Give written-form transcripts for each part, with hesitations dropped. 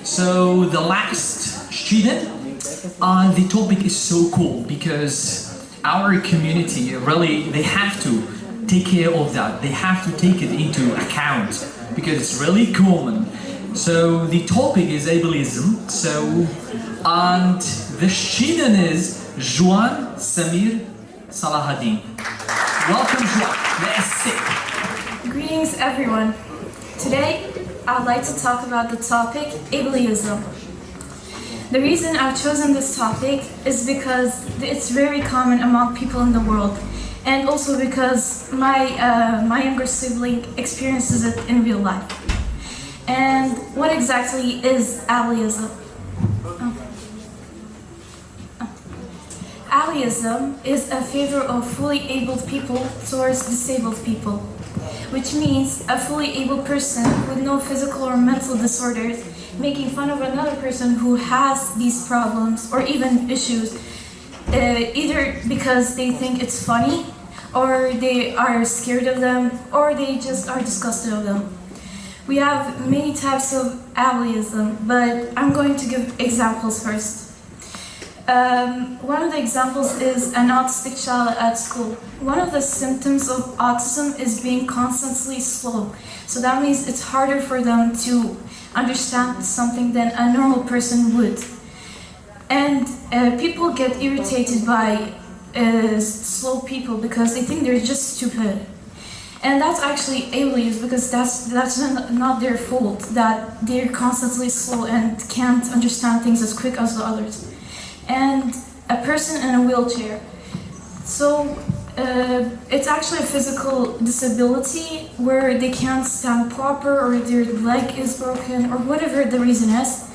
So the last student, the topic is so cool because our community really, they have to take care of that. They have to take it into account because it's really common. So the topic is ableism. And the student is Zhwan, Samir, Salahuddin. Welcome, Zhwan. Let's sit. Greetings, everyone. Today, I'd like to talk about the topic ableism. The reason I've chosen this topic is because it's very common among people in the world, and also because my younger sibling experiences it in real life. And what exactly is Aliism? Aliism is a favor of fully abled people towards disabled people, which means a fully able person with no physical or mental disorders making fun of another person who has these problems or even issues, either because they think it's funny, or they are scared of them, or they just are disgusted of them. We have many types of ableism, but I'm going to give examples first. One of the examples is an autistic child at school. One of the symptoms of autism is being constantly slow. So that means it's harder for them to understand something than a normal person would. And people get irritated by slow people because they think they're just stupid. And that's actually ableism because that's not their fault that they're constantly slow and can't understand things as quick as the others. And a person in a wheelchair. So it's actually a physical disability where they can't stand proper or their leg is broken or whatever the reason is.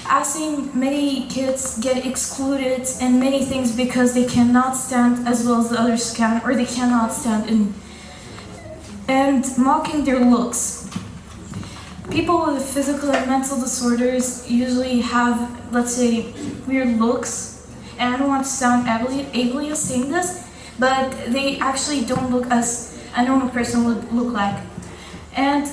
I've seen many kids get excluded in many things because they cannot stand as well as the others can, or they cannot stand in. And mocking their looks. People with physical and mental disorders usually have, let's say, weird looks. And I don't want to sound ableist saying this, but they actually don't look as a normal person would look like. And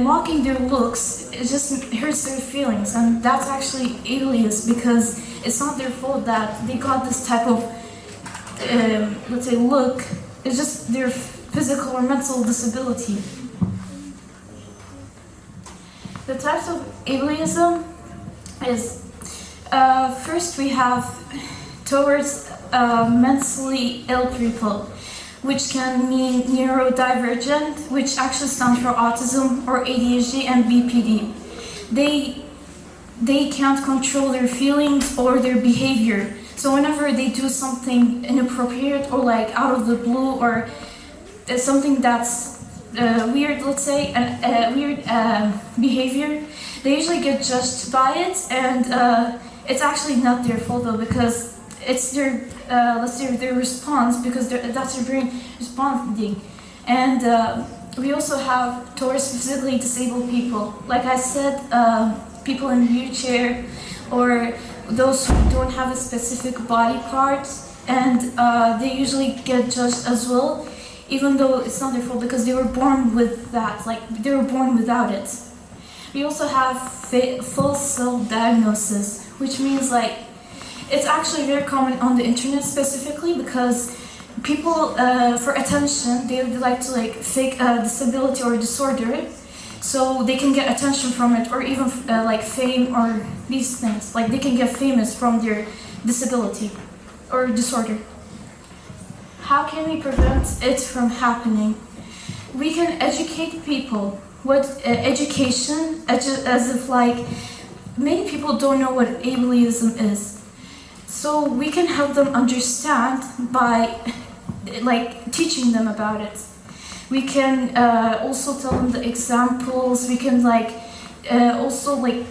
mocking their looks, it just hurts their feelings, and that's actually ableist because it's not their fault that they got this type of, let's say, look. It's just their physical or mental disability. The types of ableism is, first we have towards mentally ill people, which can mean neurodivergent, which actually stands for autism or ADHD and BPD. They can't control their feelings or their behavior. So whenever they do something inappropriate or like out of the blue or something that's weird, let's say, weird behavior, they usually get judged by it, and it's actually not their fault though, because it's their, let's say, their response, because that's their brain responding. And we also have towards physically disabled people. Like I said, people in wheelchair or those who don't have a specific body part, and they usually get judged as well, even though it's not their fault because they were born with that, like they were born without it. We also have false self-diagnosis, which means like it's actually very common on the internet specifically because people, for attention, they like to like fake a disability or disorder so they can get attention from it, or even like fame or these things. Like they can get famous from their disability or disorder. How can we prevent it from happening? We can educate people. What education, as if like many people don't know what ableism is. So we can help them understand by like teaching them about it. We can also tell them the examples. We can like also like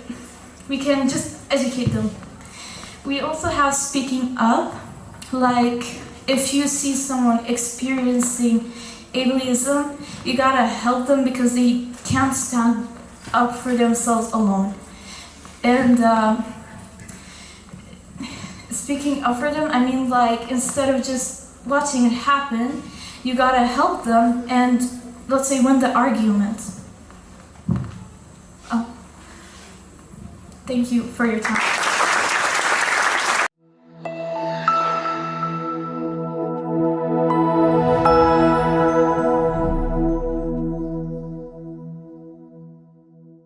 we can just educate them. We also have speaking up, like if you see someone experiencing ableism, you gotta help them because they can't stand up for themselves alone. And speaking up for them, I mean like instead of just watching it happen, you gotta help them and let's say win the argument. Thank you for your time.